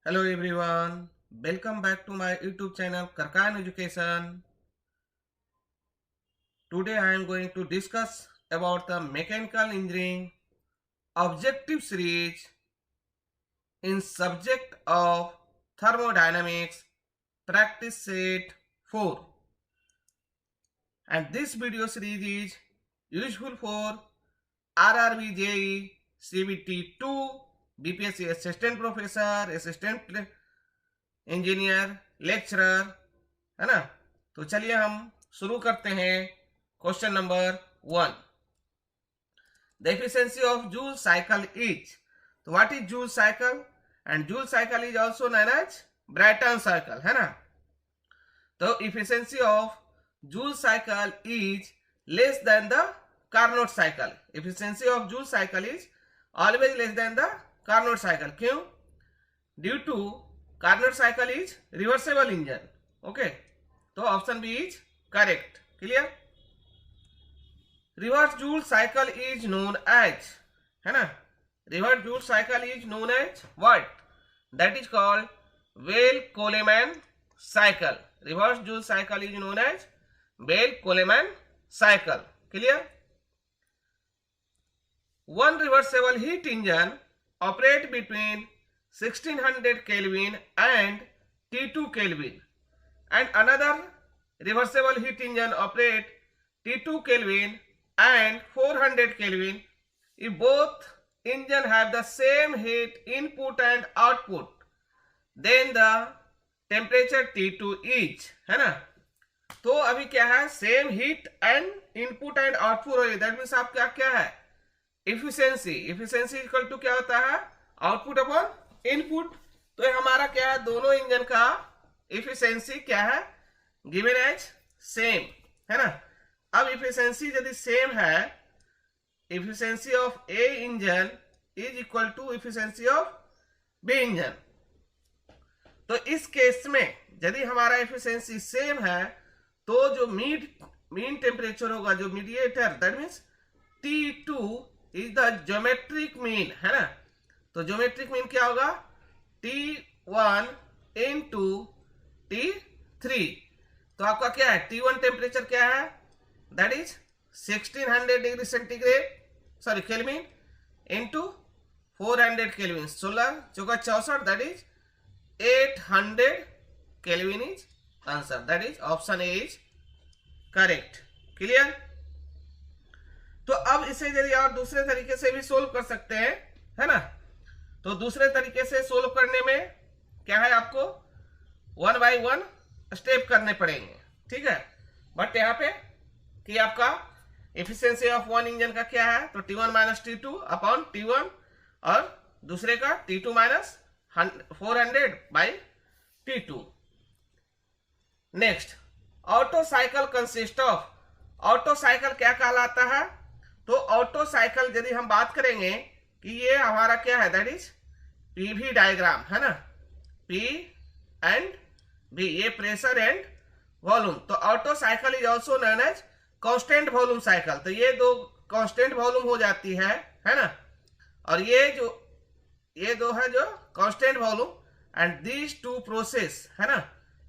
Hello everyone, welcome back to my YouTube channel Karkan Education. Today I am going to discuss about the mechanical engineering objective series in subject of thermodynamics practice set 4. And this video series is useful for RRB JEE CBT 2 BPSC assistant professor, assistant engineer, lecturer, है ना। तो चलिए हम शुरू करते हैं। Question number 1, the efficiency of Joule cycle is. तो what is Joule cycle? And Joule cycle is also known as Brayton cycle, है ना। तो efficiency of Joule cycle is less than the Carnot cycle. Efficiency of Joule cycle is always less than the Carnot cycle. क्यों? Due to Carnot cycle is reversible engine. Okay, तो option B is correct. Clear? Reverse Joule cycle is known as, है ना, reverse Joule cycle is known as what? That is called Bell Coleman cycle. Reverse Joule cycle is known as Bell Coleman cycle. Clear? One reversible heat engine operate between 1600 Kelvin and T2 Kelvin, and another reversible heat engine operate T2 Kelvin and 400 Kelvin. If both engine have the same heat input and output, then the temperature T2 is, है ना। तो अभी क्या है? Same heat and input and output हो रही है। That means आप क्या है? एफिशिएंसी। एफिशिएंसी इक्वल टू क्या होता है? Output upon input. तो ये हमारा क्या है? दोनों इंजन का एफिशिएंसी क्या है? गिवन एज सेम, है ना। अब एफिशिएंसी यदि सेम है, efficiency of A engine is equal to efficiency of B engine. तो इस केस में यदि हमारा एफिशिएंसी सेम है तो जो मीन टेम्परेचर होगा, जो mediator, that means T2 is the geometric mean, है ना। तो ज्योमेट्रिक मीन क्या होगा? T1 into T3। तो आपका क्या है? T1 टेम्परेचर क्या है? That is 1600 degree centigrade, sorry kelvin, into 400 kelvin. 16 चौका 64, that is 800 kelvin is answer. That is option A is correct. Clear? तो अब इसे यदि और दूसरे तरीके से भी सोल्व कर सकते हैं, है ना। तो दूसरे तरीके से सोल्व करने में क्या है? आपको 1 बाय 1 स्टेप करने पड़ेंगे, ठीक है। बट यहाँ पे कि आपका एफिशिएंसी ऑफ वन इंजन का क्या है? तो T1 minus T2 upon T1, और दूसरे का T2 minus 400 by T2। Next, auto cycle consist of. Otto cycle क्या कहलाता है? तो ऑटो साइकिल यदि हम बात करेंगे कि ये हमारा क्या है? दैट इज पीवी डायग्राम, है ना। पी एंड बी, ये प्रेशर एंड वॉल्यूम। तो Otto cycle is also known as constant volume cycle. तो ये दो कांस्टेंट वॉल्यूम हो जाती है ना। और ये दो है जो constant volume, and these two process, है ना।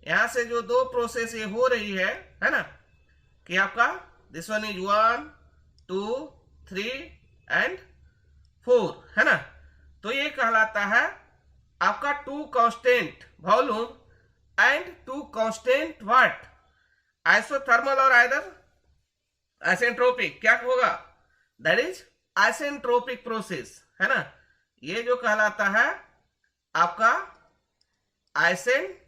यहां से जो दो प्रोसेस ये हो रही है ना, कि आपका दिस वन इज 1 2 3 एंड 4, है ना। तो ये कहलाता है आपका two constant volume and two constant what? Isothermal और आइदर आइसेंट्रोपिक। क्या होगा? दैट इज आइसेंट्रोपिक प्रोसेस, है ना। ये जो कहलाता है आपका आइसेंट्रोपिक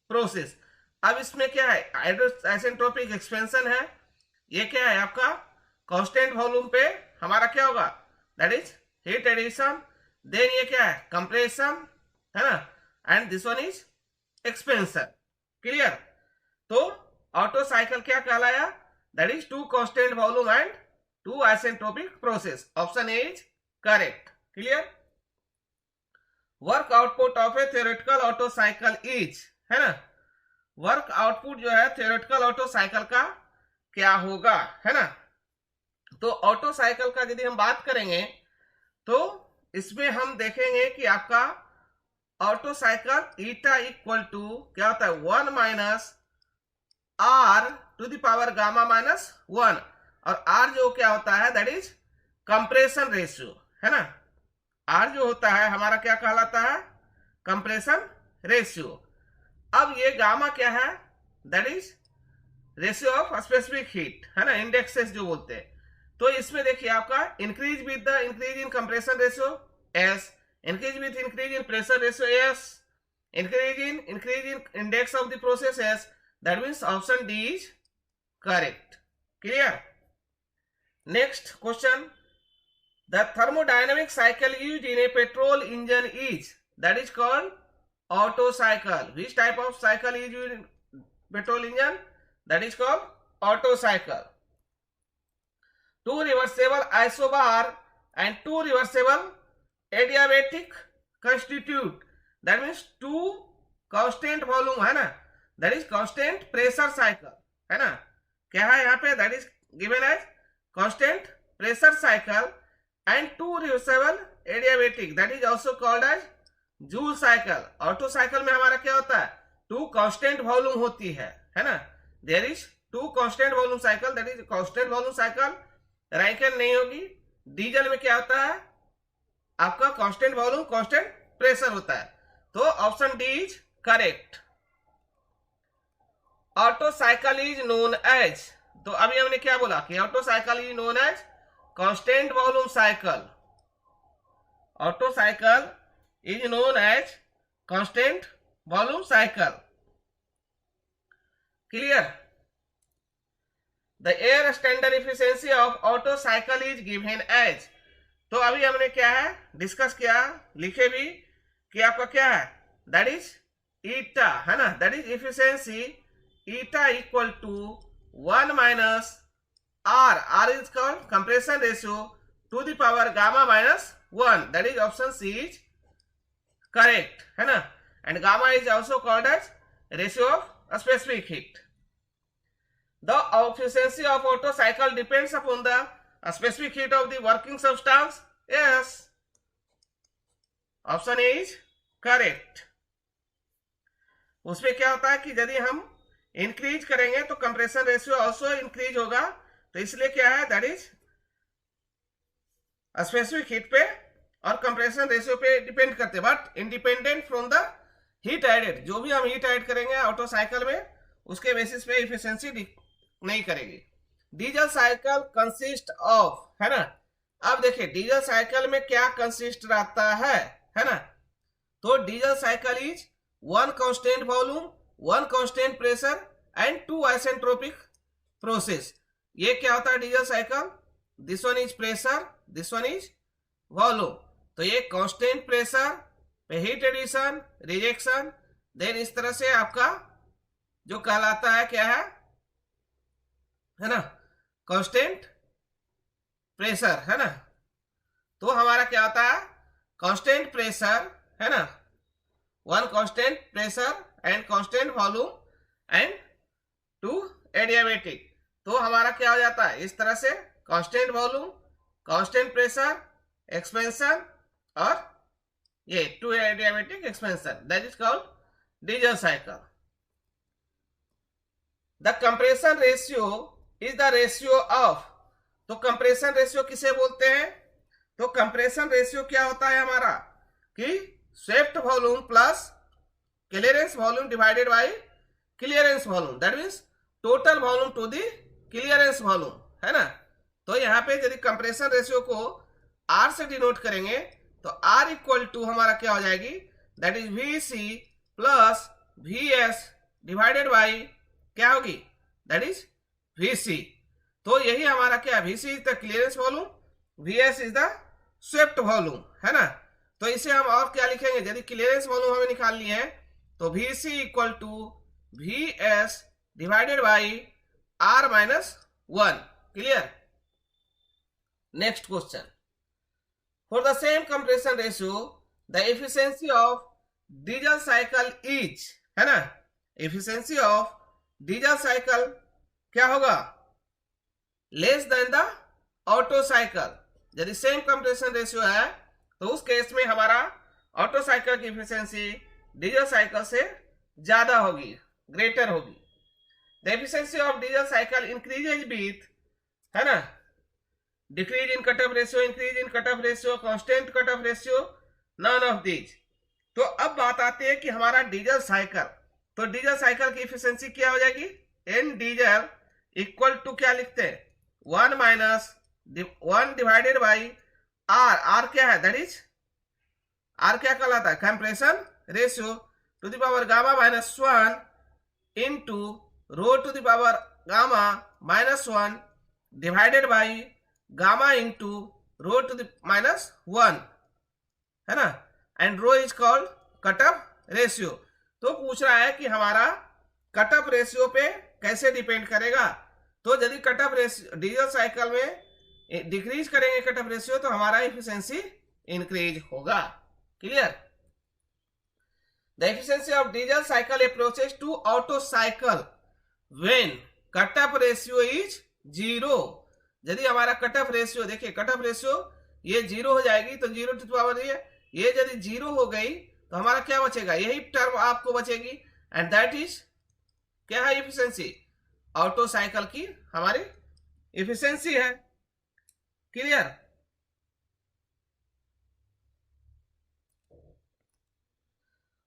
प्रोसेस। अब इसमें क्या है? आइसेंट्रोपिक एक्सपेंशन है। ये क्या है? आपका कांस्टेंट वॉल्यूम पे हमारा क्या होगा? That is heat addition. Then ये क्या है? कंप्रेशन, है ना। And this one is expansion. Clear? तो ऑटो साइकिल क्या कहलाया? That is two constant volume and two isentropic process. Option A is correct. Clear? Work output of a theoretical Otto cycle is, है ना। Work output जो है theoretical Otto cycle का क्या होगा, है ना। तो ऑटो साइकिल का यदि हम बात करेंगे तो इसमें हम देखेंगे कि आपका Otto cycle eta equal to क्या होता है 1 minus R to the power gamma minus 1, और आर जो क्या होता है दैट इज कंप्रेशन रेशियो, है ना। आर जो होता है हमारा क्या कहलाता है, कंप्रेशन रेशियो। अब ये गामा क्या है, that is ratio of specific heat, है ना, इंडेक्सेस जो बोलते हैं। तो इसमें देखिए आपका increase with the increase in compression ratio S, increase with increase in pressure ratio S, increase in index of the process S, that means option D is correct. Clear. Next question, the thermodynamic cycle used in a petrol engine is, that is called Otto cycle. Which type of cycle is used in petrol engine? That is called Otto cycle. Two reversible isobar and two reversible adiabatic constitute, that means two constant volume, है ना, that is constant pressure cycle, है ना। क्या है यहाँ पे, that is given as constant pressure cycle and two reversible adiabatic, that is also called as Joule cycle. Auto cycle में हमारा क्या होता है, टू कांस्टेंट वॉल्यूम होती है ना। There is two constant volume cycle, that is constant volume cycle. Rankine नहीं होगी। डीजल में क्या होता है, आपका कांस्टेंट वॉल्यूम कांस्टेंट प्रेशर होता है। तो option D is correct. Otto cycle is known as, तो अभी हमने क्या बोला कि Otto cycle is known as constant volume cycle. Otto cycle is known as constant volume cycle. Clear. The air standard efficiency of Otto cycle is given as, तो अभी हमने क्या है डिस्कस किया, लिखे भी कि आपका क्या है, दैट इज ईटा, है ना, that is efficiency eta equal to 1 minus R is called compression ratio to the power gamma minus 1, that is option C is correct, है ना। and gamma is also called as ratio of specific heat. The efficiency of Otto cycle depends upon the specific heat of the working substance. Yes, option A is correct. उसमें क्या होता है कि यदि हम increase करेंगे तो कंप्रेशन रेशियो ऑल्सो इंक्रीज होगा, तो इसलिए क्या है, दैट इज स्पेसिफिक हीट पे और कंप्रेशन रेशियो पे डिपेंड करते हैं, but independent from the heat added. जो भी हम हीट ऐड करेंगे ऑटो साइकिल में उसके बेसिस पे इफिशियंसी नहीं करेगी। डीजल साइकिल कंसिस्ट ऑफ, है ना। अब देखिए डीजल साइकिल में क्या कंसिस्ट रहता है ना। तो diesel cycle is one constant volume, one constant pressure and two isentropic process. ये क्या होता है diesel cycle, this one is pressure, this one is volume. तो ये कांस्टेंट प्रेशर पे हीट एडिशन रिजेक्शन, देन इस तरह से आपका जो कहलाता है क्या है ना, कांस्टेंट प्रेशर, है ना। तो हमारा क्या होता है, कांस्टेंट प्रेशर, है ना, one constant pressure and constant volume and two adiabatic. तो हमारा क्या हो जाता है इस तरह से, constant volume, constant pressure, expansion और ये two adiabatic expansion, that is called diesel cycle. The compression ratio is the ratio of, तो कंप्रेशन रेशियो किसे बोलते हैं, तो कंप्रेशन रेशियो क्या होता है हमारा कि swept volume plus clearance volume divided by clearance volume, that means total volume to the clearance volume, है ना। तो यहाँ पे यदि कंप्रेशन रेशियो को R से डिनोट करेंगे तो R इक्वल टू हमारा क्या हो जाएगी, that is VC plus VS divided by क्या होगी, दैट इज VC। तो यही हमारा क्या, VC is the clearance volume, VS is the swept volume, है ना। तो इसे हम और क्या लिखेंगे, यदि क्लियरेंस वॉल्यूम हमें निकालनी है तो VC equal to VS divided by R minus 1. Clear? Next question. For the same compression ratio, the efficiency of diesel cycle is, है ना, efficiency of diesel cycle क्या होगा, less than the Otto cycle। यदि same compression ratio है तो उस case में हमारा ऑटो साइकिल की इफिशियंसी डीजल साइकिल से ज्यादा होगी, ग्रेटर होगी। The efficiency of diesel cycle increases with, है ना, decrease in cut off ratio, increase in cut off ratio, constant cut off ratio, none of these. तो अब बात आती है कि हमारा डीजल साइकिल, तो डीजल साइकिल की इफिशियंसी क्या हो जाएगी, एन डीजल इक्वल टू क्या लिखते हैं, 1 minus 1 divided by R. R क्या है, दैट इज आर क्या कहलाता है, compression ratio to the power gamma minus 1 into rho to the power gamma minus 1 divided by gamma into rho to the minus 1, है ना, and rho is called cut off ratio. तो पूछ रहा है कि हमारा कट ऑफ रेशियो पे कैसे डिपेंड करेगा। तो यदि cut off ratio diesel cycle में डिक्रीज करेंगे कट ऑफ रेशियो तो हमारा एफिशिएंसी इंक्रीज होगा। Clear. The efficiency of diesel cycle approaches to Otto cycle when cut off ratio is 0। यदि हमारा कट ऑफ रेशियो, देखिए कट ऑफ रेशियो ये 0 हो जाएगी, तो 0 टू द पावर ये यदि 0 हो गई तो हमारा क्या बचेगा, यही टर्म आपको बचेगी, एंड दैट इज क्या है, एफिशिएंसी ऑटो साइकिल की हमारी एफिशिएंसी है। Clear.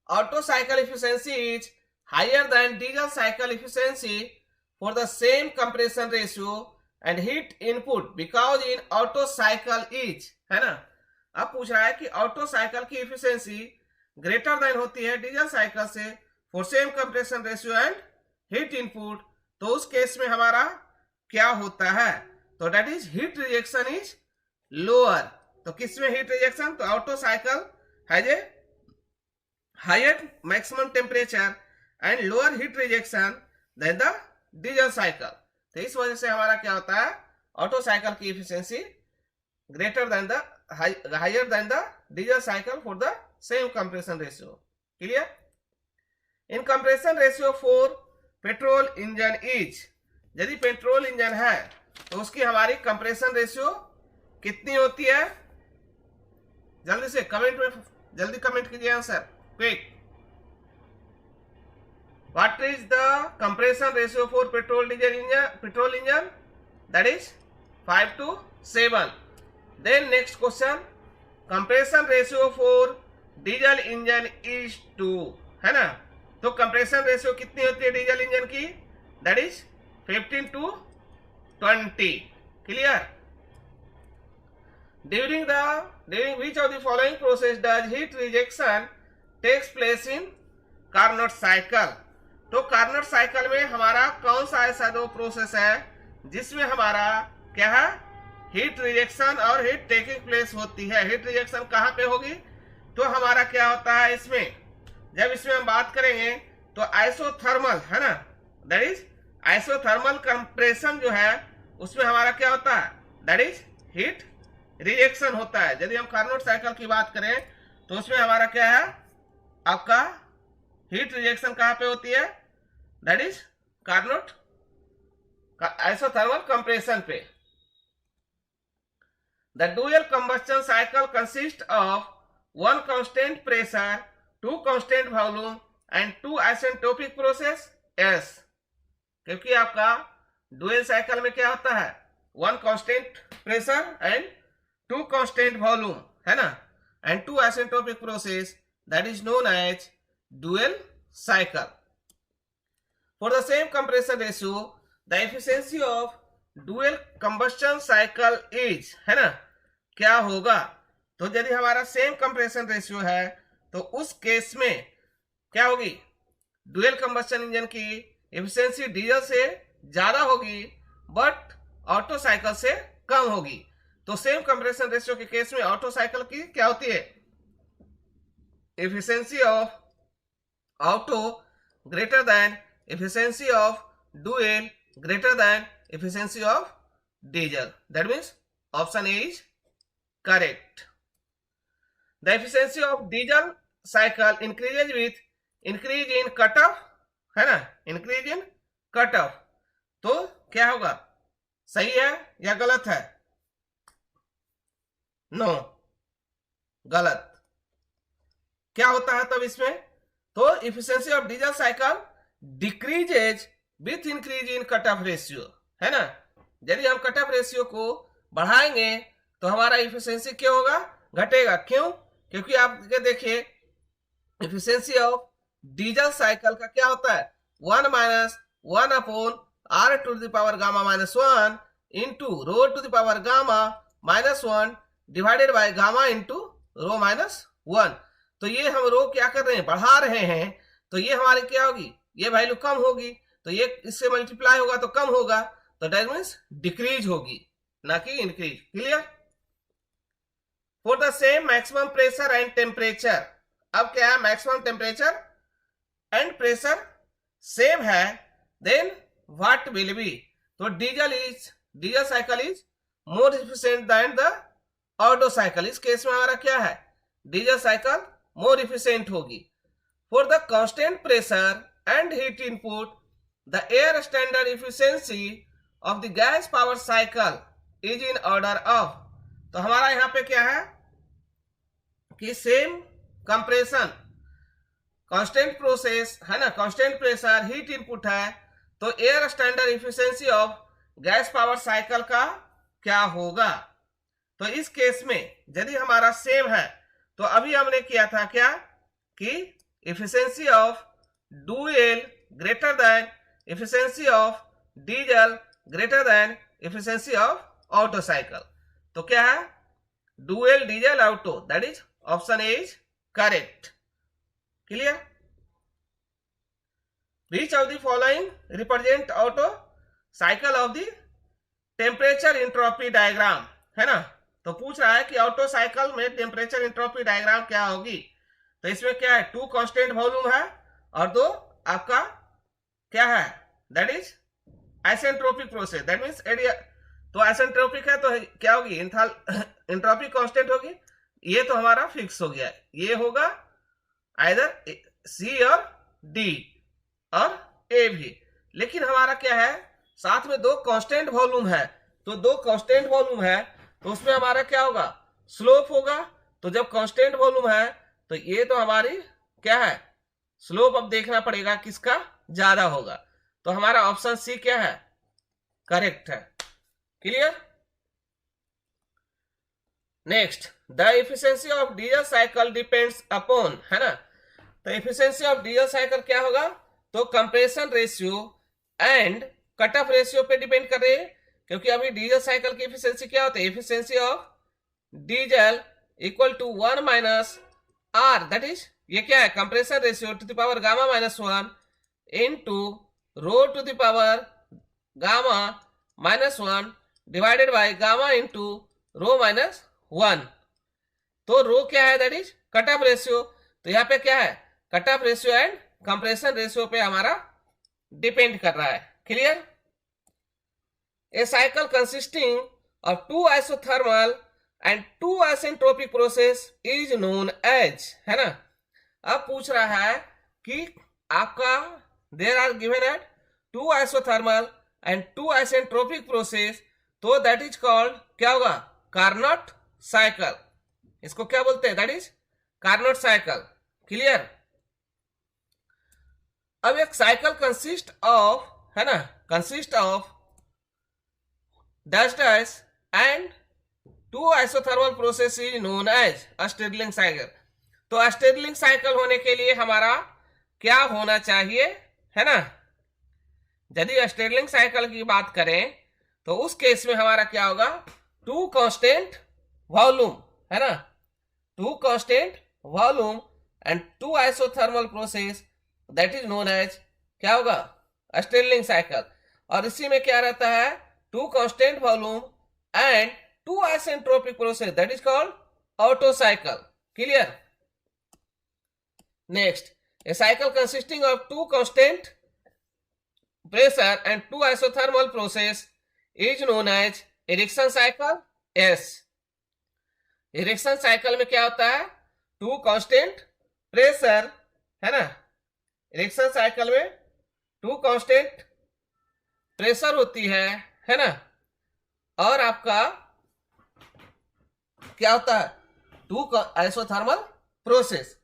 Otto cycle efficiency is higher than diesel cycle efficiency for the same compression ratio and heat input because in auto cycle is, है ना। अब पूछ रहा है कि ऑटो साइकिल की एफिशिएंसी ग्रेटर देन होती है डीजल साइकिल से for same compression ratio and heat input. तो उस केस में हमारा क्या होता है, तो that is heat rejection is lower. तो किस में हीट रिजेक्शन, तो Otto cycle has a higher maximum temperature and lower heat rejection than the diesel cycle. तो इस वजह से हमारा क्या होता है, ऑटो साइकिल की efficiency greater than the higher than the diesel cycle for the same compression ratio. Clear. In compression ratio for petrol engine is, यदि पेट्रोल इंजन है तो उसकी हमारी कंप्रेशन रेशियो कितनी होती है, जल्दी से कमेंट में जल्दी कमेंट कीजिए answer quick. What is the compression ratio for petrol engine? That is 5:7. Then next question, compression ratio for diesel engine is 2, है ना। तो compression ratio कितनी होती है डीजल इंजन की, that is 15:20. Clear? During which of the following process does heat rejection takes place in Carnot cycle? तो Carnot cycle में हमारा कौन सा ऐसा दो प्रोसेस है जिसमें हमारा क्या है, हीट रिजेक्शन और हीट टेकिंग प्लेस होती है। हीट रिजेक्शन कहां पे होगी, तो हमारा क्या होता है इसमें, जब इसमें हम बात करेंगे तो आइसोथर्मल, है ना, दैट इज आइसोथर्मल कंप्रेशन जो है उसमें हमारा क्या होता है, दैट इज हीट रिजेक्शन होता है। यदि हम कार्नोट साइकिल की बात करें तो उसमें हमारा क्या है, आपका हीट रिजेक्शन कहां पे होती है, that is Carnot isothermal compression पे। The dual combustion cycle consist of 1 constant pressure, 2 constant volume and 2 isentropic process. Yes, क्योंकि आपका डुअल साइकिल में क्या होता है, 1 constant pressure and 2 constant volume, है ना, and 2 isentropic process, that is known as dual cycle. For the same compression ratio, the efficiency of dual combustion cycle is, है ना, क्या होगा, तो यदि हमारा सेम कंप्रेशन रेशियो है तो उस केस में क्या होगी, डुअल कंबस्टन इंजन की एफिशिएंसी डीजल से ज्यादा होगी बट ऑटो साइकिल से कम होगी। तो सेम कंप्रेशन रेशियो के केस में ऑटो साइकिल की क्या होती है, efficiency of auto greater than efficiency of dual greater than efficiency of diesel. That means option A is correct. The efficiency of diesel cycle increases with increase in cutoff, है ना, increase in cutoff. तो क्या होगा, सही है या गलत है, नो गलत। क्या होता है तब इसमें? तो efficiency of diesel cycle decreases with increase in cut off ratio, है ना। यदि हम कट ऑफ रेशियो को बढ़ाएंगे तो हमारा इफिशियंसी क्या होगा? घटेगा। क्यों? क्योंकि आप देखिए इफिशियंसी ऑफ डीजल साइकिल का क्या होता है? 1 minus 1 upon R to the power gamma minus 1 into rho to the power gamma minus 1 divided by gamma into rho minus 1। तो ये हम रो क्या कर रहे हैं? बढ़ा रहे हैं। तो ये हमारी क्या होगी? ये वैल्यू कम होगी, तो ये इससे मल्टीप्लाई होगा तो कम होगा, तो दैट मीन्स डिक्रीज होगी, ना कि increase. Clear? For the same maximum pressure and temperature, अब क्या है? Maximum temperature and pressure same है, देन व्हाट विल बी? तो diesel cycle is more efficient than the Otto cycle. इस केस में हमारा क्या है? डीजल साइकिल मोर इफिशिएंट होगी। For the constant pressure and heat input, the air standard efficiency of the gas power cycle is in order of। तो हमारा यहाँ पे क्या है कि सेम कंप्रेशन, कांस्टेंट प्रोसेस है ना, कांस्टेंट प्रेशर, हीट इनपुट है, तो air standard efficiency of gas power cycle का क्या होगा? तो इस केस में यदि हमारा सेम है तो अभी हमने किया था क्या कि efficiency of dual greater than efficiency of diesel greater than efficiency of Otto cycle. तो क्या है? Dual diesel Otto, that is option A is correct. Clear? Which of the following represent Otto cycle of the temperature entropy diagram, है ना। तो पूछ रहा है कि ऑटो साइकिल में टेम्परेचर इंट्रोपी डायग्राम क्या होगी। तो इसमें क्या है? 2 कांस्टेंट वॉल्यूम है और 2 आपका क्या है? That is isentropic process, that means area. तो आइसेंट्रोपिक है तो क्या होगी? एंट्रोपी कांस्टेंट होगी। ये तो हमारा फिक्स हो गया है, ये होगा आइदर सी और डी और ए भी। लेकिन हमारा क्या है? साथ में 2 कांस्टेंट वॉल्यूम है, तो 2 कांस्टेंट वॉल्यूम है तो उसमें हमारा क्या होगा? स्लोप होगा। तो जब कांस्टेंट वॉल्यूम है तो ये तो हमारी क्या है? स्लोप अब देखना पड़ेगा किसका ज्यादा होगा। तो हमारा ऑप्शन सी क्या है? करेक्ट है। Clear? Next, the efficiency of diesel cycle depends upon, है ना। तो इफिशियंसी ऑफ डीजल साइकिल क्या होगा? तो compression ratio and cut off ratio पे डिपेंड कर रहे हैं, क्योंकि अभी डीजल साइकिल की इफिशियंसी क्या होती है? Efficiency of diesel equal to 1 minus R, that is ये क्या है? Compression ratio to the power gamma minus 1 into rho to the power gamma minus 1 divided by gamma into rho minus 1। तो rho क्या है? That is cut off ratio. तो यहाँ पे क्या है? Cut off ratio and compression ratio पे हमारा डिपेंड कर रहा है। Clear? A cycle consisting of 2 isothermal and 2 isentropic process is known as, है ना। अब पूछ रहा है कि आपका there are given at 2 isothermal and 2 isentropic process, तो दैट इज कॉल्ड क्या होगा? Carnot cycle. इसको क्या बोलते हैं? That is Carnot cycle. Clear? अब एक साइकिल कंसिस्ट ऑफ, है ना, consist of dash dash and 2 isothermal process is known as Stirling cycle. तो स्टेरलिंग साइकिल होने के लिए हमारा क्या होना चाहिए, है ना। यदि स्टेरलिंग साइकिल की बात करें तो उस केस में हमारा क्या होगा? 2 कांस्टेंट वॉल्यूम, है ना, 2 constant volume and 2 isothermal process, that is known as क्या होगा? Stirling cycle. और इसी में क्या रहता है? 2 constant volume and 2 isentropic process, that is called Otto cycle. Clear? Next, a cycle consisting of 2 constant pressure and 2 isothermal process is known as Ericsson cycle। S Ericsson cycle में क्या होता है? 2 constant pressure, है ना। Ericsson cycle में 2 constant pressure होती है ना। और आपका क्या होता है? Two isothermal process.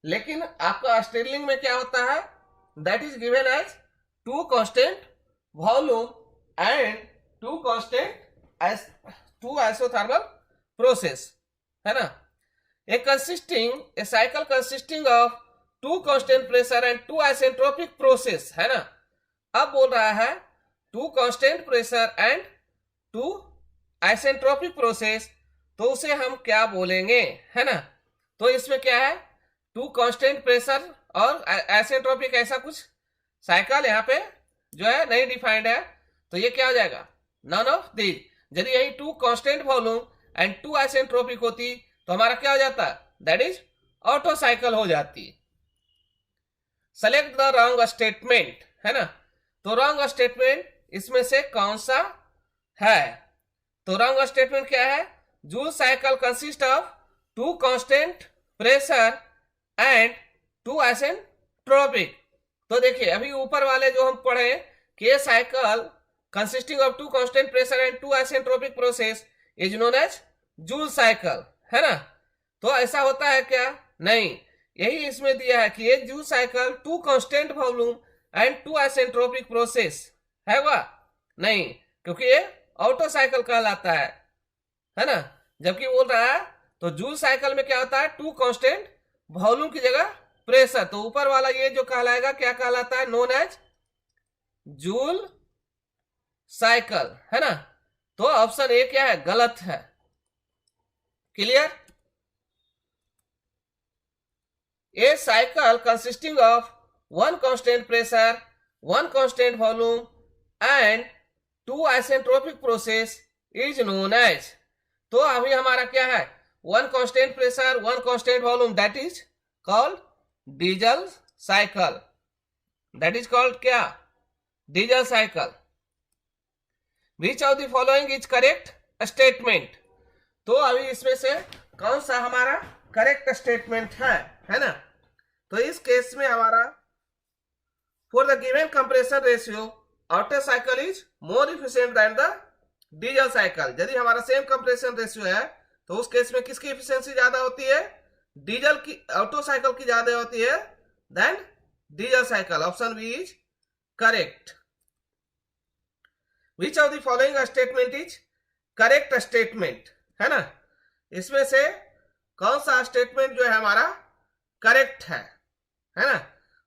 लेकिन आपका स्टिरलिंग में क्या होता है, that is given as two constant volume and two isothermal process, है ना। A cycle consisting of two constant pressure and two isentropic process, है ना। अब बोल रहा है two constant pressure and two isentropic process, तो उसे हम क्या बोलेंगे, है ना। तो इसमें क्या है, टू कांस्टेंट प्रेशर और आइसेंट्रोपिक ऐसा कुछ साइकिल यहाँ पे जो है नहीं डिफाइंड है, तो ये क्या हो जाएगा, नन ऑफ दीज। यदि यही two constant volume and two isentropic होती तो हमारा क्या हो जाता, दैट इज ऑटो साइकिल हो जाती। सेलेक्ट द रॉन्ग स्टेटमेंट, है ना। तो रॉन्ग स्टेटमेंट इसमें से कौन सा है, तो रॉन्ग स्टेटमेंट क्या है, Joule cycle consist of two constant pressure and two isentropic. तो देखिए अभी ऊपर वाले जो हम पढ़े कि cycle consisting of two constant pressure and two isentropic process is known as Joule cycle, है ना। तो ऐसा होता है क्या, नहीं, यही इसमें दिया है कि ये Joule cycle two constant volume and two isentropic process है वह नहीं, क्योंकि ये ऑटो साइकिल कहलाता है ना। जबकि बोल रहा है तो जूल साइकिल में क्या होता है, टू कांस्टेंट वॉल्यूम की जगह प्रेशर, तो ऊपर वाला ये जो कहलाएगा क्या कहलाता है, नोन एज जूल साइकिल, है ना। तो ऑप्शन ए क्या है, गलत है। Clear. A cycle consisting of one constant pressure, one constant volume and two isentropic process is known as, तो अभी हमारा क्या है, one constant pressure one constant volume, that is called diesel cycle, that is called क्या, Diesel cycle. Which of the following is correct statement, तो अभी इसमें से कौन सा हमारा करेक्ट स्टेटमेंट है ना। तो इस केस में हमारा for the given compression ratio Otto cycle is more efficient than the diesel cycle. यदि हमारा सेम कंप्रेशन रेशियो है तो उस केस में किसकी एफिशिएंसी ज्यादा होती है, डीजल की, ऑटो साइकिल की ज्यादा होती है than diesel cycle. Option B is correct. Which of the following statement is correct statement, है ना। इसमें से कौन सा स्टेटमेंट जो है हमारा करेक्ट है ना।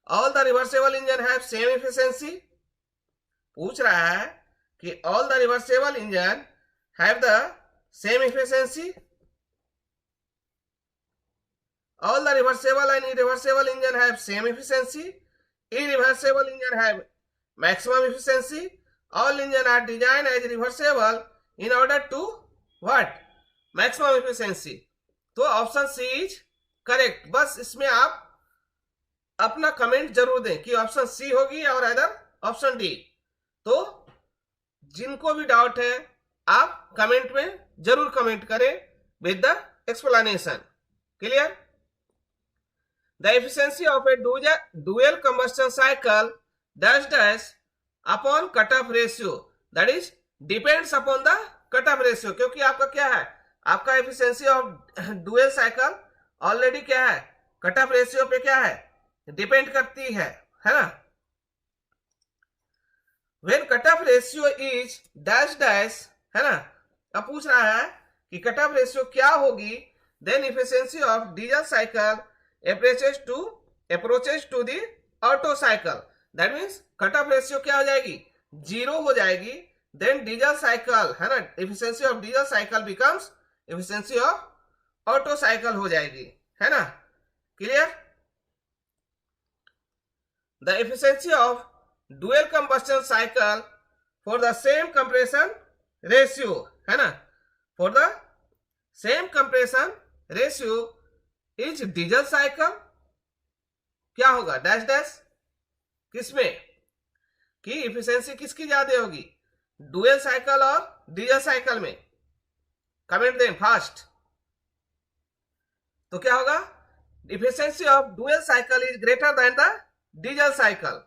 All the reversible engine have same efficiency, पूछ रहा है कि all the reversible engine have the same efficiency, all the reversible and irreversible engine have same efficiency, irreversible engine have maximum efficiency, all engine are designed as reversible in order to what, maximum efficiency। तो option C is correct. बस इसमें आप अपना comment जरूर दें कि option C होगी और अदर ऑप्शन डी। तो जिनको भी डाउट है आप कमेंट में जरूर कमेंट करें with the explanation. Clear. The efficiency of a dual combustion cycle dash upon cutoff ratio, that is depends upon the cutoff ratio। क्योंकि आपका क्या है, आपका efficiency of dual cycle already क्या है, कटऑफ रेशियो पे क्या है, डिपेंड करती है ना। When cutoff ratio is dash, है ना। अब पूछ रहा है कि कटऑफ रेशियो क्या होगी, then efficiency of diesel cycle approaches to the auto cycle, that means cutoff ratio क्या हो जाएगी, जीरो हो जाएगी। देन डीजल साइकिल, है ना, efficiency of diesel cycle becomes efficiency of Otto cycle हो जाएगी, है ना। Clear. The efficiency of dual combustion cycle for the same compression ratio, है ना, for the same compression ratio is diesel cycle, क्या होगा, डैश डैश, किसमें कि एफिशिएंसी किसकी ज्यादा होगी, डुअल साइकिल और डीजल साइकिल में। कमेंट दें फास्ट। तो क्या होगा, efficiency of dual cycle is greater than the diesel cycle,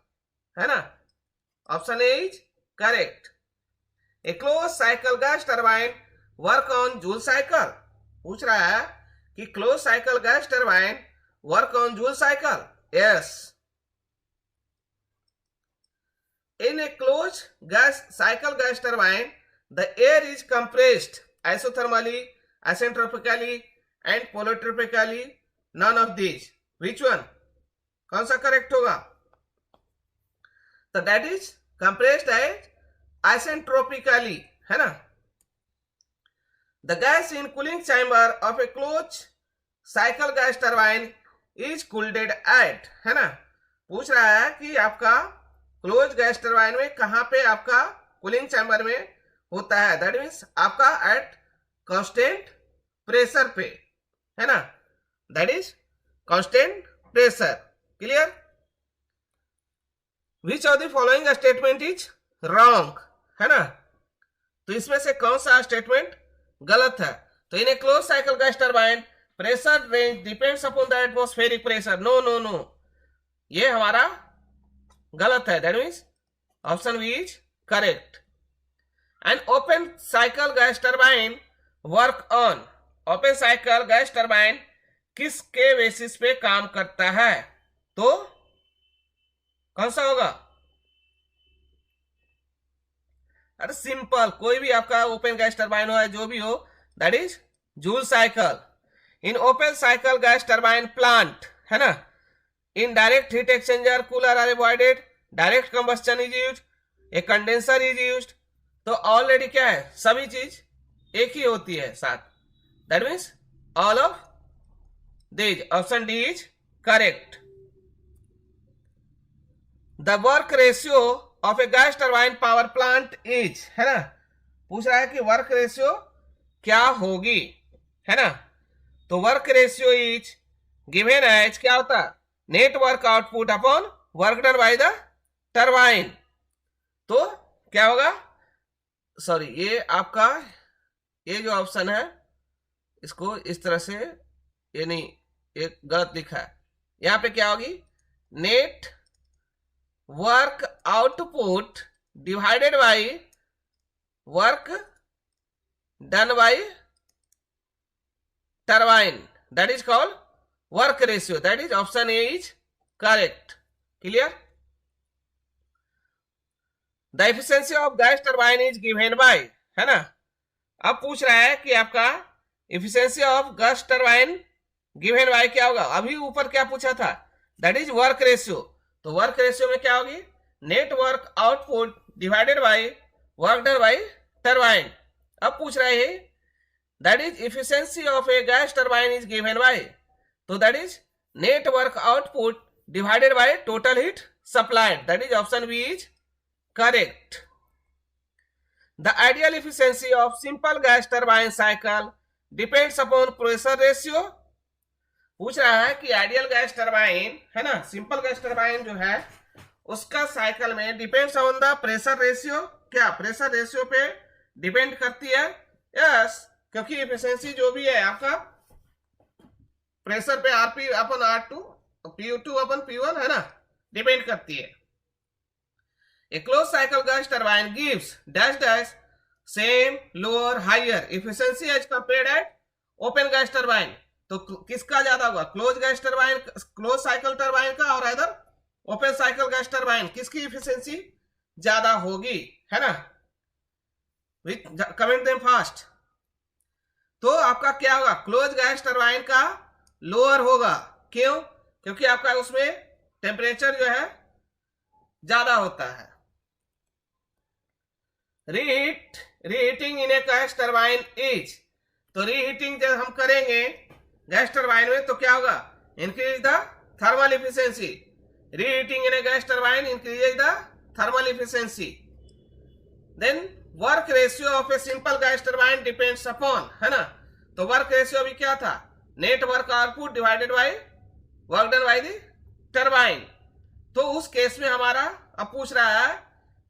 है ना। Option A is correct. A close cycle gas turbine work on joule cycle, पूछ रहा है कि close cycle gas turbine work on joule cycle? Yes. In a closed cycle gas turbine, the air is compressed isothermally, isentropically and polotropically. None of these. Which one? कौन सा correct होगा? तो that is compressed as isentropically, है ना? The gas in cooling chamber of a closed cycle gas turbine is cooled at, है ना? पूछ रहा है कि आपका क्लोज गैस टरबाइन में कहां पे आपका कूलिंग चैम्बर में होता है. दैट मीन्स आपका एट कांस्टेंट प्रेशर पे, है ना? That is constant pressure. Clear? Which of the following statement is wrong, है ना? तो इसमें से कौन सा स्टेटमेंट गलत है? तो in a close cycle gas turbine pressure range depends upon the atmospheric pressure. No no no, ये हमारा गलत है. That means option B is correct. And open cycle gas turbine work on, open cycle gas turbine किसके basis पे काम करता है? तो कौन सा होगा? अरे सिंपल, कोई भी आपका ओपन गैस टरबाइन हो या जो भी हो, that is Joule cycle. In open cycle gas turbine plant, है ना, in direct heat exchanger cooler are avoided, direct combustion is used, a condenser is used. तो ऑलरेडी क्या है, सभी चीज एक ही होती है साथ. That means all of these. Option D is correct. The work ratio of A gas turbine power plant is, है ना? पूछ रहा है कि वर्क रेशियो क्या होगी, है ना? तो work ratio is given as, क्या होता है? Net work output upon work done by the turbine. तो क्या होगा? सॉरी, ये आपका ये जो ऑप्शन है इसको इस तरह से, ये नहीं, ये गलत लिखा है. यहां पे क्या होगी? Net work output divided by work done bye turbine. That is called work ratio. That is option A is correct. Clear? The efficiency of gas turbine is given by, है ना? अब पूछ रहा है कि आपका efficiency of gas turbine given by क्या होगा? अभी ऊपर क्या पूछा था? That is work ratio. तो work ratio में क्या होगी? Net work output divided by work done by turbine. अब पूछ रहा है that is efficiency of a gas turbine is given by, so that is net work output divided by total heat supplied. That is option B is correct. The ideal efficiency of simple gas turbine cycle depends upon pressure ratio. पूछ रहा है कि ideal gas turbine, है ना, simple gas turbine जो है उसका cycle में depends on the pressure ratio. क्या प्रेशर रेशियो पे डिपेंड करती है? यस, क्योंकि एफिशिएंसी जो भी है आपका प्रेशर पे आरपी अपन R2, PU2 अपन P1, है ना, डिपेंड करती है. A close cycle gas turbine gives dash dash same lower higher efficiency as compared at open gas turbine. तो किसका ज्यादा होगा? Close gas turbine, close cycle turbine का, और इधर ओपन साइकिल गैस टरबाइन, किसकी एफिशिएंसी ज्यादा होगी, है ना? Comment them fast. तो आपका क्या होगा? क्लोज गैस टरबाइन का लोअर होगा. क्यों? क्योंकि आपका उसमें टेम्परेचर जो है ज्यादा होता है. Reheating in a gas turbine is, तो रीहीटिंग जब हम करेंगे गैस टरबाइन में तो क्या होगा? Increase the thermal efficiency. Reheating in a gas turbine increases the thermal efficiency. Then work ratio of a simple gas turbine depends upon, है ना? तो वर्क रेशियो अभी क्या था? Net work output divided by work done by the turbine. तो उस case में हमारा अब पूछ रहा है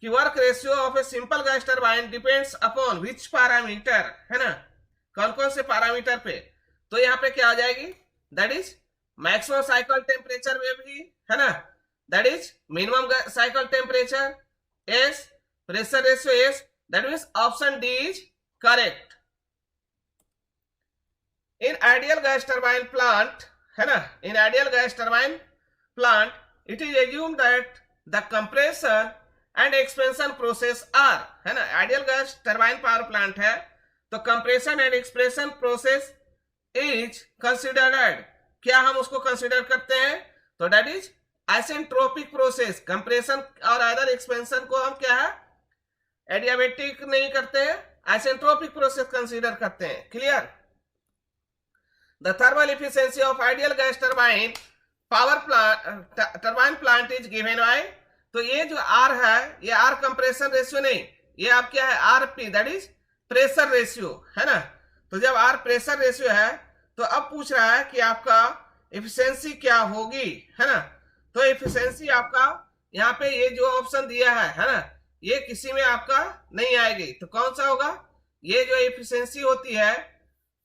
कि work ratio of a simple gas turbine depends upon which parameter, है ना? कौन कौन से पैरामीटर पे? तो यहाँ पे क्या आ जाएगी? That is maximum cycle temperature में भी, है ना, that is minimum cycle temperature as, pressure ratio as. That means option D is correct. In ideal gas turbine plant, है ना, in ideal gas turbine plant it is assume that the compressor and expansion process are, है ना, ideal gas turbine power plant है तो compression and expression process is considered, क्या हम उसको consider करते हैं, तो that is isentropic process. Compression और अदर एक्सपेंशन को हम क्या है, एडियाबेटिक नहीं करते हैं, आइसेंट्रोपिक प्रोसेस कंसिडर करते हैं। Clear? The thermal efficiency of ideal gas turbine power plant turbine plant is given by, तो ये जो आर है ये आर कंप्रेशन रेशियो नहीं, ये आप क्या है, are P, that is pressure ratio, है ना। तो जब आर प्रेशर रेशियो है तो अब पूछ रहा है कि आपका एफिशिएंसी क्या होगी, है ना। तो एफिशिएंसी आपका यहाँ पे ये जो ऑप्शन दिया है ना, ये किसी में आपका नहीं आएगी, तो कौन सा होगा, ये जो एफिशिएंसी होती है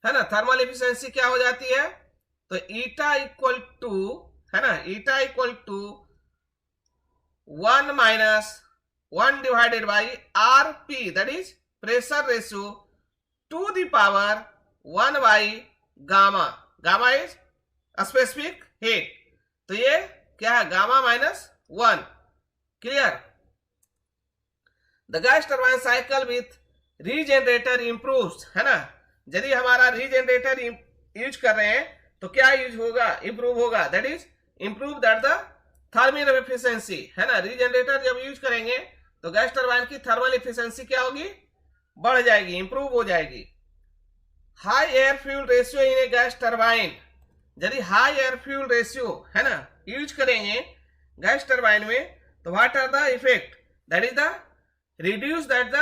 ना, थर्मल एफिशिएंसी क्या हो जाती है, तो ईटा इक्वल टू, है ना, eta equal to 1 minus 1 divided by R P, that is pressure ratio to the power 1 by gamma, gamma is specific heat, तो ये क्या है, gamma minus 1। Clear? The gas turbine cycle with regenerator improves, है ना, यदि हमारा regenerator use कर रहे हैं तो क्या यूज होगा, इंप्रूव होगा, that is improve that the thermal efficiency, है ना। रीजनरेटर जब यूज करेंगे तो गैस टर्बाइन की थर्मल एफिशिएंसी क्या होगी, बढ़ जाएगी, इंप्रूव हो जाएगी। High air fuel ratio in a gas turbine, यदि हाई एयर फ्यूल रेशियो, है ना, यूज करेंगे गैस टर्बाइन में तो what are the effect, that is the reduce that the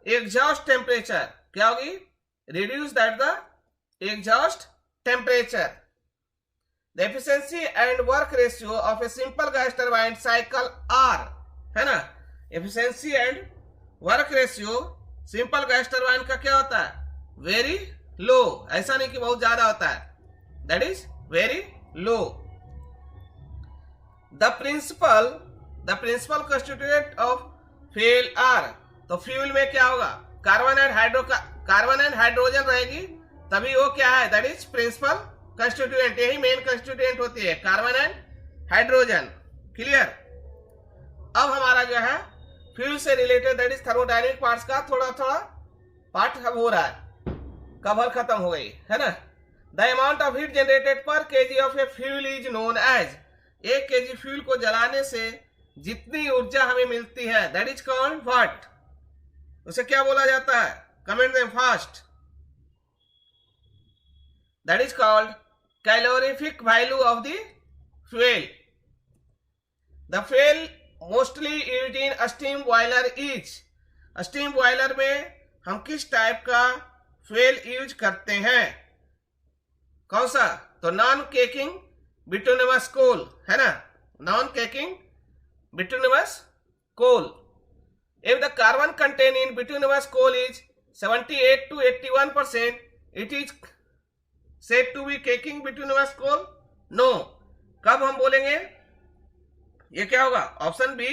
exhaust temperature, क्या होगी, reduce that the exhaust temperature. The efficiency and work ratio of a simple gas turbine cycle are, है ना, efficiency and work ratio simple gas turbine का क्या होता है, very low, ऐसा नहीं कि बहुत ज्यादा होता है, that is very low. The principal constituent of fuel are, तो फ्यूल में क्या होगा, कार्बन एंड हाइड्रोजन रहेगी, तभी वो क्या है, दैट इज प्रिंसिपल कंस्टिट्यूएंट, यही मेन कंस्टिट्यूएंट होती है, कार्बन एंड हाइड्रोजन। क्लियर? अब हमारा जो है फ्यूल से related that is thermodynamic parts का थोड़ा थोड़ा पार्ट अब हो रहा है, कवर खत्म हो गई, है ना। The amount of heat generated पर kg of a fuel is known as, 1 kg fuel को जलाने से जितनी ऊर्जा हमें मिलती है दैट इज कॉल्ड व्हाट, उसे क्या बोला जाता है, comment them fast, that is called calorific value of the fuel. The fuel mostly used in steam boiler is, steam boiler में हम किस टाइप का फ्यूल यूज करते हैं, कौन सा, तो नॉन केकिंग बिटुमिनस कोल, है ना, non caking bituminous coal. If the carbon content in bituminous coal is 78 to 81%, it is said to be caking bituminous coal, no. कब हम बोलेंगे, ये क्या होगा, ऑप्शन बी,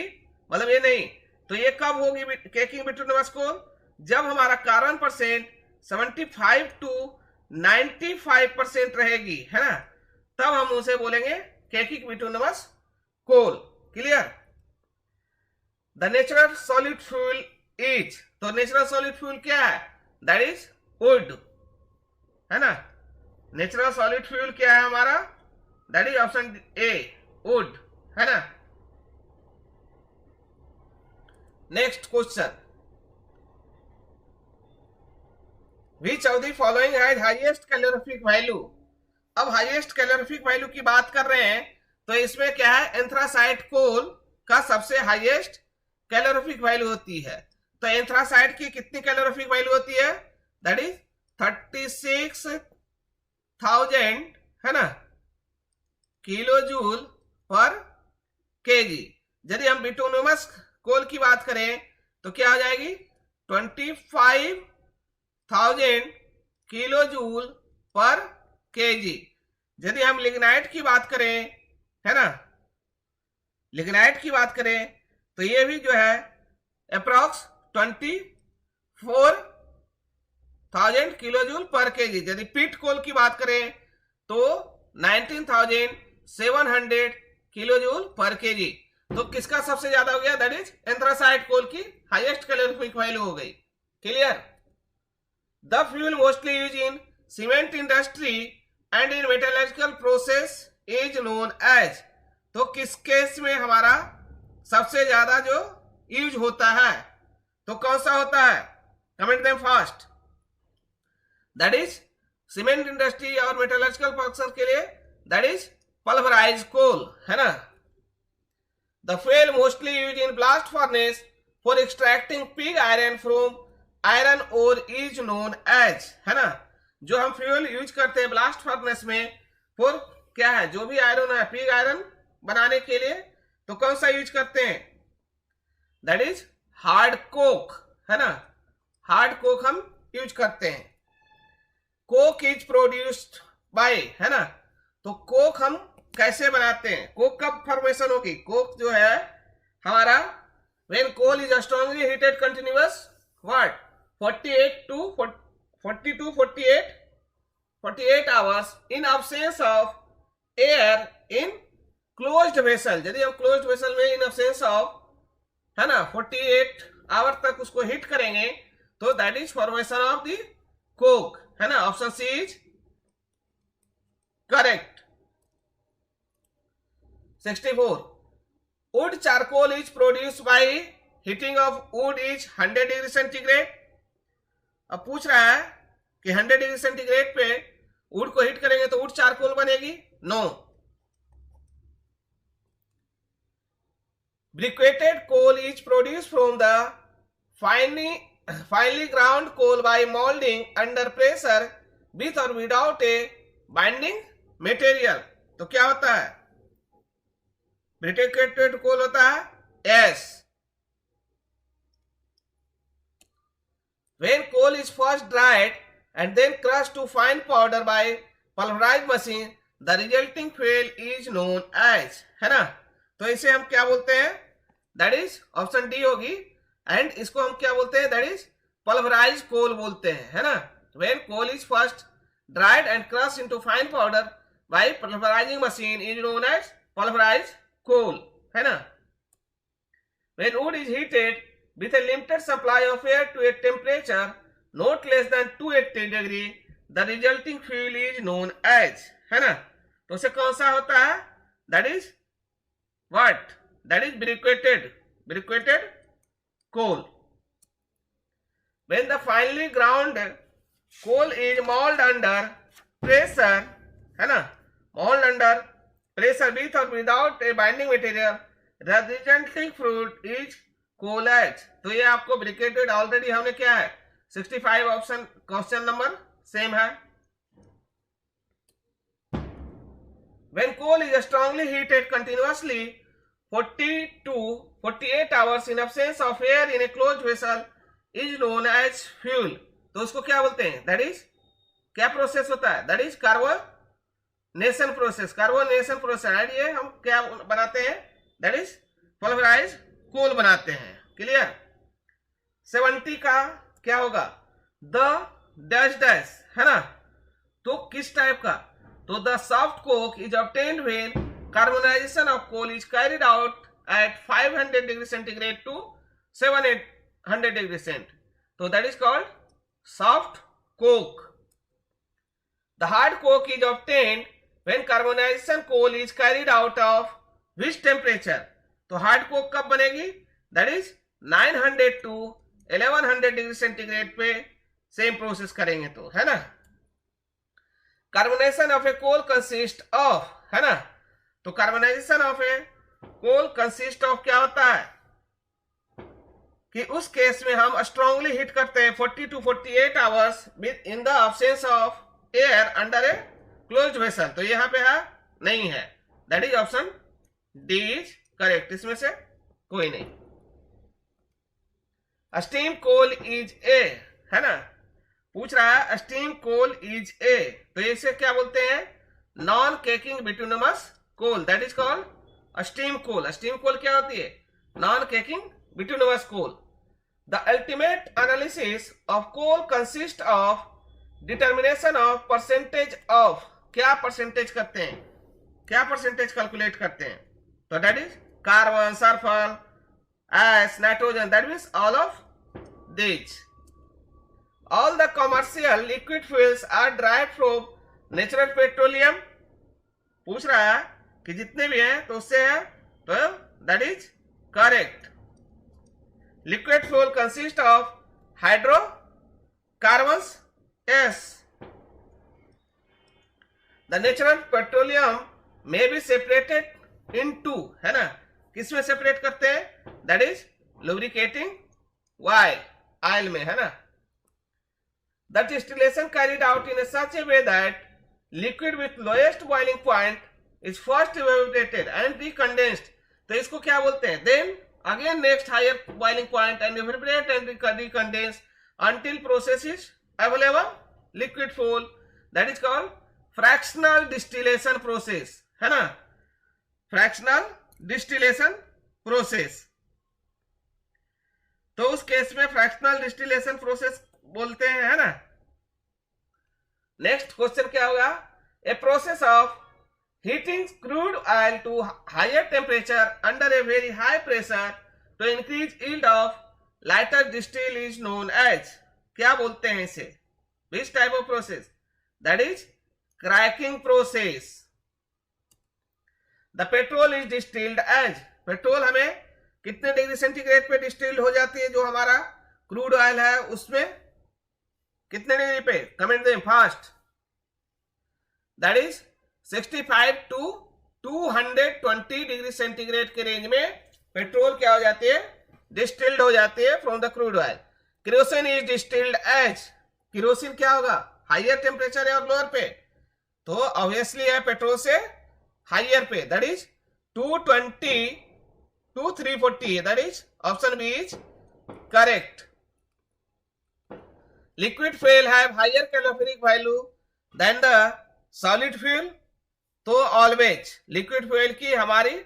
मतलब ये नहीं, तो ये कब होगी केकिंग बिटुमिनस कोल, जब हमारा कार्बन परसेंट 75 to 95% रहेगी, है ना, तब हम उसे बोलेंगे caking bituminous coal. Clear? The natural solid fuel is, तो नेचुरल सॉलिड फ्यूल क्या है, दैट इज वुड, है ना, नेचुरल सॉलिड फ्यूल क्या है हमारा, that is option A, would, है ना। Next question, Which of the following has highest calorific value? अब हाईएस्ट कैलोरीफिक वैल्यू की बात कर रहे हैं तो इसमें क्या है, एंथ्रासाइट कोल का सबसे हाईएस्ट कैलोरीफिक वैल्यू होती है, तो एंथ्रासाइट की कितनी कैलोरीफिक वैल्यू होती है, दैट इज 36,000, है ना, किलो जूल पर केजी। यदि हम बिटुमिनस कोल की बात करें तो क्या हो जाएगी, 25,000 किलो जूल पर केजी। यदि हम लिग्नाइट की बात करें, है ना, लिग्नाइट की बात करें तो ये भी जो है अप्रॉक्स 24 19,000 किलो जूल पर केजी। यदि पीट कोल की बात करें तो 19,700 किलो जूल पर केजी। तो किसका सबसे ज्यादा हो गया? दैट इज एंथ्रासाइट कोल की हाईएस्ट कैलोरीफिक वैल्यू हो गई। Clear? The fuel mostly use in cement industry and in metallurgical process is known as. तो किस केस में हमारा सबसे ज्यादा जो यूज होता है, तो कौन सा होता है? Comment them fast. That is cement industry और मेटलर्जिकल प्रोसेस के लिए दैट इज पल्वराइज कोल, है ना। The fuel mostly use in blast furnace for extracting pig iron from iron ore is known as, है ना। जो हम फ्यूल यूज करते हैं ब्लास्ट फर्नेस में फॉर क्या है? जो भी आयरन है, पिग आयरन बनाने के लिए, तो कौन सा यूज करते हैं? दैट इज हार्ड कोक, है ना। हार्ड कोक हम यूज करते हैं। कोक इज प्रोड्यूस्ड बाय, है ना। तो कोक हम कैसे बनाते हैं? कोक कब फॉर्मेशन होगी? कोक जो है हमारा when coal is strongly heated continuous what 48 hours in absence of air in closed vessel. यदि हम क्लोज्ड वेसल में इन अब्सेंस ऑफ, है ना, 48 आवर तक उसको हीट करेंगे तो that is formation of the coke, है ना। Option C is correct. 64 wood charcoal is produced by heating of wood is 100 degree centigrade. अब पूछ रहा है कि 100 डिग्री सेंटीग्रेड पे वुड को हीट करेंगे तो वुड चारकोल बनेगी? No. Briquetted coal is produced from the finely ground coal by molding under pressure with or without a binding material। तो क्या होता है? ब्रिकेटेड कोल होता है S. When coal is first dried and then crushed to fine powder by pulverized machine, the resulting fuel is known as, है ना। तो इसे हम क्या बोलते हैं? दैट इज ऑप्शन डी होगी। एंड इसको हम क्या बोलते हैं? दैट इज पल्वराइज कोल बोलते हैं, है ना। When coal is first dried and crushed into fine powder by pulverizing machine is known as pulverized coal, है ना। When wood is heated with a limited supply of air to a temperature not less than 280 degree, the resulting fuel is known as, है ना। तो उसे कौन सा होता है? That is what? That is briquetted coal। When the finely ground coal is molded under pressure, है ना, molded under pressure with or without a binding material, the resulting fruit is coal ash। तो ये आपको ब्रिकेटेड already हमने क्या है 65 option question number same है। When coal is strongly heated continuously 40 to 48 hours in absence of air in a closed vessel is known as fuel। तो उसको क्या बोलते हैं? दैट इज क्या प्रोसेस होता है? That is carbonation process. Carbonation process ये हम क्या बनाते हैं? दैट इज पल्वराइज कोल बनाते हैं। क्लियर? 70 का क्या होगा? द डैश डैश, है ना। तो किस टाइप का? तो the soft coke is obtained when carbonization of coal is carried out at 500 degree centigrade to 700 degree cent. तो that is called soft coke. The hard coke is obtained when carbonization coal is carried out of which temperature. तो hard coke कब बनेगी? That is 900 to 1100 degree centigrade पे same process करेंगे तो, है ना। Carbonation of a coal consist of, है ना। तो carbonization of a coal consist of क्या होता है कि उस केस में हम स्ट्रांगली हीट करते हैं 40 to 48 hours with in the absence of air under a closed vessel. तो यहां पे है नहीं है। That is option D is correct. इसमें से कोई नहीं। स्टीम कोल इज ए, है ना। पूछ रहा है स्टीम कोल इज ए, तो इसे क्या बोलते हैं? Non caking bituminous coal. That is called steam coal. Steam coal क्या होती है? Non caking bituminous coal. The ultimate analysis of coal consists of determination of percentage of, क्या परसेंटेज करते हैं, क्या परसेंटेज कैलकुलेट करते हैं, तो that is carbon, sulphur, S, nitrogen, that means all of these. All the commercial liquid fuels are derived from natural petroleum. पूछ रहा है कि जितने भी हैं तो उससे है, तो that is correct. Liquid fuel consists of hydrocarbons. Yes. The natural petroleum may be separated into, है ना, किसमें सेपरेट करते हैं, that is lubricating oil, oil में, है ना. The distillation carried out in such a way that liquid with lowest boiling point is first evaporated and recondensed. तो इसको क्या बोलते हैं, then again next higher boiling point and evaporate and recondense until process is available liquid fuel, that is called fractional distillation process, है ना, fractional distillation process. तो उस case में फ्रैक्शनल डिस्टिलेशन प्रोसेस बोलते हैं, है ना. नेक्स्ट क्वेश्चन क्या होगा, a process of heating crude oil to higher temperature under a very high pressure to increase yield of lighter distil is known as, क्या बोलते हैं इसे, which type of process, that is cracking process. The petrol is distilled as, petrol हमें कितने degree centigrade पे distilled हो जाती है, जो हमारा क्रूड ऑयल है उसमें कितने डिग्री पे, कमेंट दें fast, that is 65 to 220 degree centigrade के रेंज में पेट्रोल क्या हो जाती है, डिस्टिल्ड हो जाती है from the crude oil. Kerosene is distilled as, kerosene क्या होगा, हाइयर टेम्परेचर है और लोअर पे, तो ऑब्वियसली है पेट्रोल से हाइयर पे, that is 220 to 340, that is option B is correct. Liquid fuel have higher calorific value than the solid fuel, तो always liquid fuel की हमारी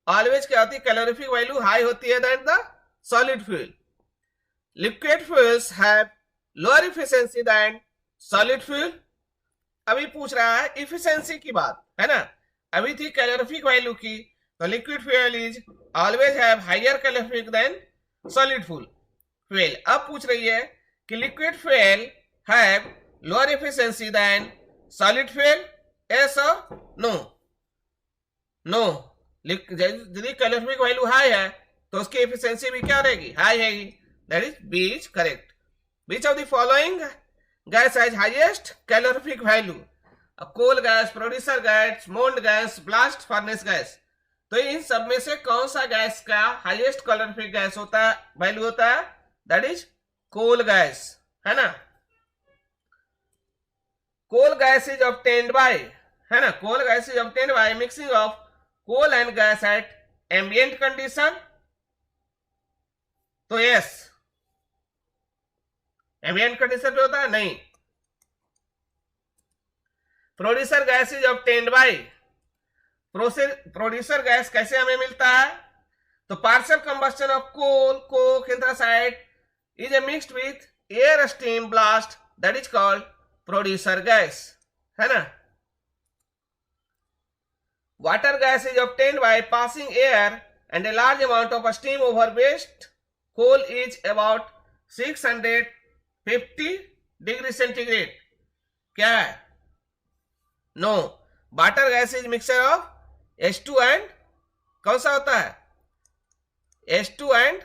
always क्या होती है, calorific value high होती है than the solid fuel. Liquid fuels have lower efficiency than solid fuel. अभी पूछ रहा है efficiency की बात, है ना, अभी थी calorific value की, तो liquid fuel is always have higher calorific than solid fuel. अब पूछ रही है कि liquid fuel have lower efficiency than solid fuel, yes or no? No. यदि calorific value high है तो उसकी efficiency भी क्या रहेगी, high रहेगी, that is B is correct. Which of the following gas has highest calorific value? coal gas, producer gas, Mond gas, blast furnace gas. तो इन सब में से कौन सा गैस का हाईएस्ट कैलोरीफिक गैस होता है, वैल्यू होता है, दैट इज कोल गैस, है ना. Coal gas is obtained by, है ना, coal gas is obtained by mixing of coal and gas at ambient condition, तो यस, एम्बिएंट कंडीशन पे होता है, नहीं. Producer gas is obtained by, producer gas कैसे हमें मिलता है, तो partial combustion of coal, coke, anthracite is a mixed with air steam blast, that is called producer gas, है ना. Water gas is obtained by passing air and a large amount of steam over waste coal is about 650 degree centigrade, क्या है, no. Water gas is mixture of H2 and कौन सा होता है, H2 and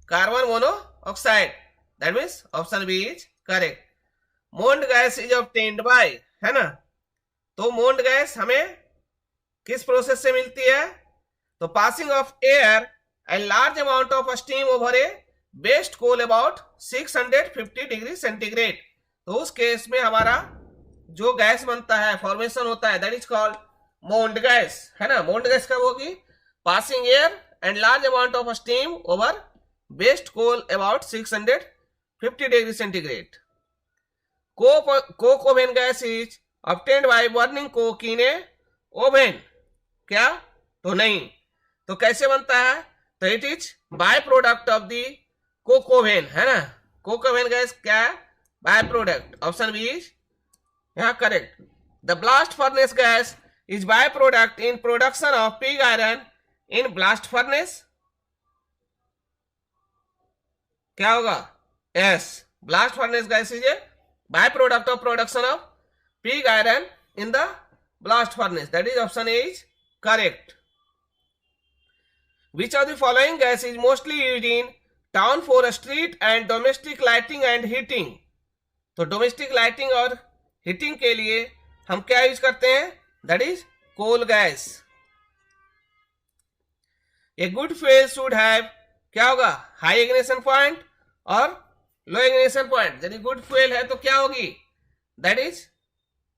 carbon monoxide, that means option B is correct. Mond gas is obtained by, है ना, तो moaned gas हमें किस प्रोसेस से मिलती है, तो passing of air and large amount of steam over a best coal about 650 degree centigrade, तो उस केस में हमारा जो गैस बनता है, फॉर्मेशन होता है, that is called Mond gas, है ना. मोन्ड गैस कब होगी, passing air and large amount of steam over best coal about 650 degree centigrade. Coke oven gas is obtained by burning coke in a oven, क्या, तो नहीं. तो कैसे बनता है, तो it is by product of the coke oven, है ना, कोकोवेन गैस क्या है, by product, option B is यहाँ correct. The blast furnace gas is by product in production of pig iron in blast furnace, क्या होगा, yes, blast furnace gas is a bye product of production of pig iron in the blast furnace, that is option A is correct. Which of the following gas is mostly used in town for street and domestic lighting and heating? तो domestic lighting और heating के लिए हम क्या use करते हैं, that is coal gas. A good fuel should have क्या होगा, high ignition point और low ignition point. यदि good fuel है तो क्या होगी, that is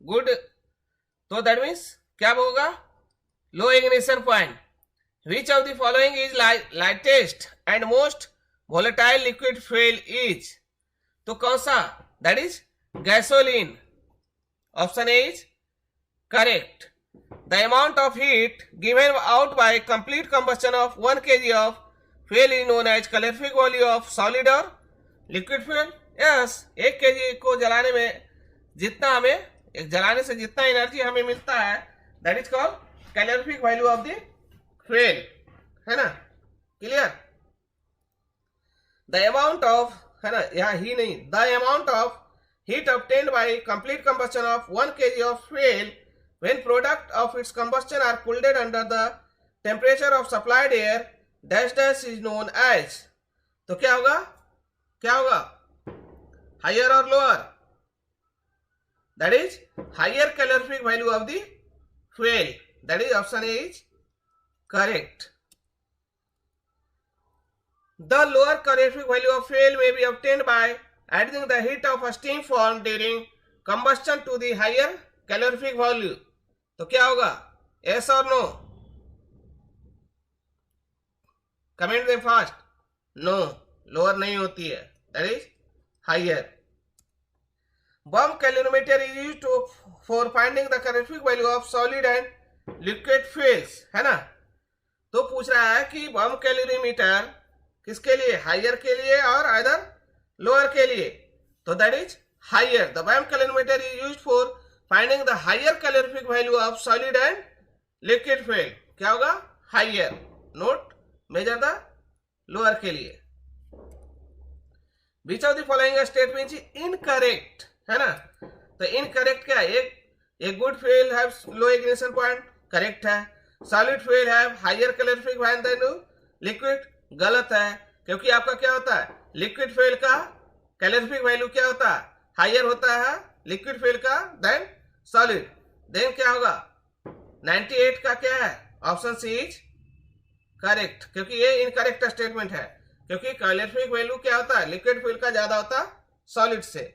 good, तो दैट मीन्स क्या होगा, low ignition point. Which of the following is lightest and most volatile liquid fuel is, तो कौन सा, that is gasoline, option A is correct. The amount of heat given out by complete combustion of 1 kg of fuel is known as calorific value of solid और liquid fuel. Yes, 1 kg को जलाने में जितना हमें, एक जलाने से जितना एनर्जी हमें मिलता है, that is called calorific value of the fuel, है ना, क्लियर. द अमाउंट ऑफ, है ना, यहाँ ही नहीं, the amount of heat obtained by complete combustion of 1 kg of fuel when product of its combustion are cooled under the temperature of supplied air dash dash is known as, तो क्या होगा, क्या होगा, हायर और lower, that is higher calorific value of the fuel, that is option A is correct. The lower calorific value of fuel may be obtained by adding the heat of a steam formed during combustion to the higher calorific value, तो क्या होगा, yes or no, comment them fast. no, lower नहीं होती है, that is higher. Bomb calorimeter is used for finding the calorific value of solid and liquid fuels, है ना. तो पूछ रहा है कि बम कैलोरीमीटर किसके लिए, हायर के लिए और अदर लोअर के लिए, तो that is higher. The bomb calorimeter is used for finding the higher calorific value of solid and liquid fuel, क्या होगा, higher. Note, measure the lower के लिए. Which of the following statement is incorrect, है ना, तो incorrect क्या है, एक good fuel have low ignition point, correct है. Solid fuel have higher calorific value than liquid, गलत है, क्योंकि आपका क्या होता है, लिक्विड फ्यूल का कैलोरीफिक वैल्यू क्या होता है, हायर होता है लिक्विड फ्यूल का देन सॉलिड. देन क्या होगा, 98 का क्या है, ऑप्शन सी इज करेक्ट, क्योंकि ये इनकरेक्ट स्टेटमेंट है, क्योंकि कैलोरीफिक वैल्यू क्या होता है, लिक्विड फ्यूल का ज्यादा होता है सॉलिड से.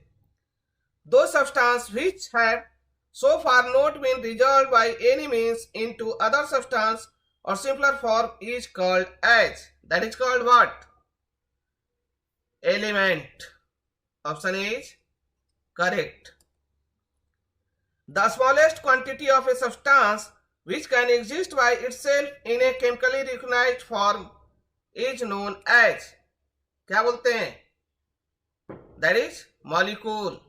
Those substances which have so far not been resolved by any means into other substance or simpler form is called as, that is called what, element, option A is correct. The smallest quantity of a substance which can exist by itself in a chemically recognized form is known as, क्या बोलते हैं, that is molecule.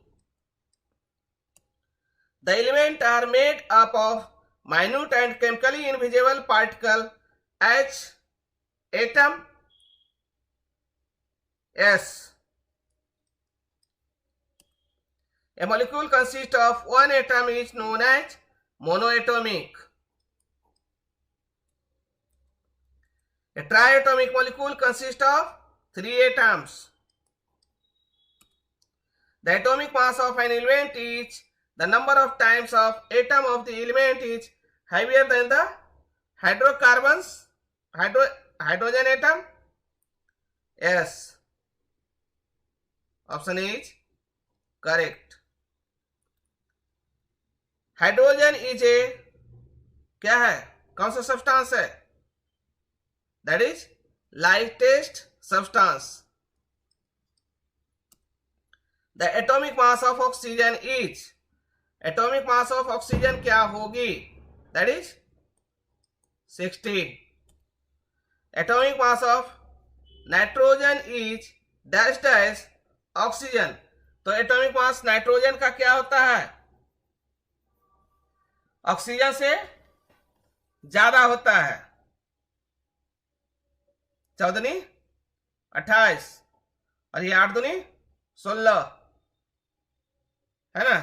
The elements are made up of minute and chemically invisible particle as atom. Yes. A molecule consists of one atom is known as monoatomic. A triatomic molecule consists of 3 atoms. The atomic mass of an element is the number of times of atom of the element is heavier than the hydrocarbons, hydrogen atom. Yes. Option A is correct. Hydrogen is a क्या है, कौन सा substance है, that is lightest substance. The atomic mass of oxygen is, atomic mass of oxygen क्या होगी, that is 16. Atomic mass of nitrogen is dash dash oxygen. तो atomic mass nitrogen का क्या होता है? ऑक्सीजन से ज्यादा होता है। 14 दूनी 28 और ये 8 दूनी 16, है ना?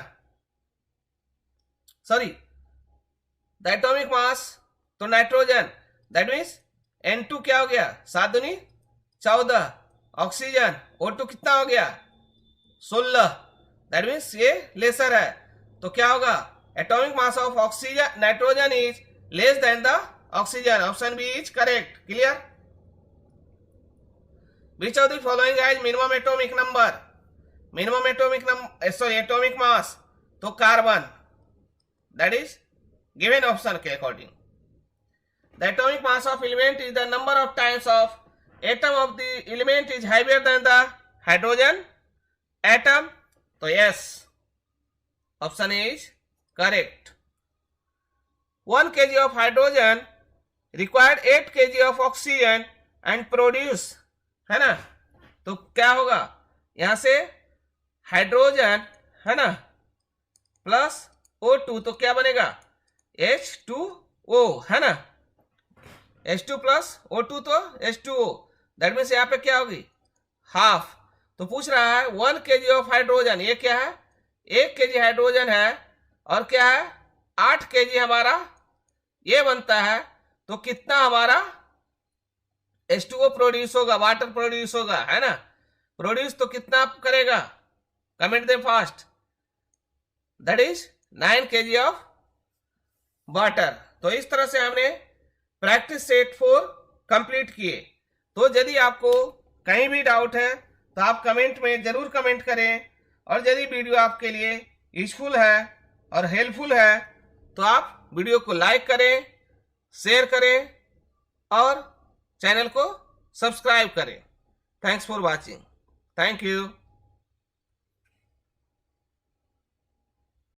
सॉरी, द एटॉमिक मास तो नाइट्रोजन, दैट मीन्स N2 क्या हो गया? 7 दूनी 14, ऑक्सीजन O2 कितना हो गया? 16, दैट मीन्स ये लेसर है। तो क्या होगा? Atomic mass of oxygen nitrogen is less than the oxygen. Option B is correct. Clear? Which of the following has minimum atomic number? Minimum atomic atomic mass तो carbon, that is given option के according. The atomic mass of element is the number of times of atom of the element is heavier than the hydrogen atom. तो yes, option is correct. 1 kg of hydrogen required 8 kg of oxygen and produce, है ना? तो क्या होगा? यहां से hydrogen, है ना, प्लस O2 तो क्या बनेगा? H2O, है ना? H2 प्लस O2 तो H2O, दैट मीन्स यहाँ पे क्या होगी? हाफ। तो पूछ रहा है 1 kg ऑफ हाइड्रोजन, ये क्या है? 1 kg हाइड्रोजन है और क्या है? 8 kg हमारा ये बनता है। तो कितना हमारा H2O प्रोड्यूस होगा, वाटर प्रोड्यूस होगा, है ना? प्रोड्यूस तो कितना करेगा? Comment they fast. That is 9 kg of water. तो इस तरह से हमने प्रैक्टिस सेट 4 कंप्लीट किए। तो यदि आपको कहीं भी डाउट है तो आप कमेंट में जरूर कमेंट करें, और यदि वीडियो आपके लिए यूजफुल है और हेल्पफुल है तो आप वीडियो को लाइक करें, शेयर करें और चैनल को सब्सक्राइब करें। Thanks for watching. Thank you.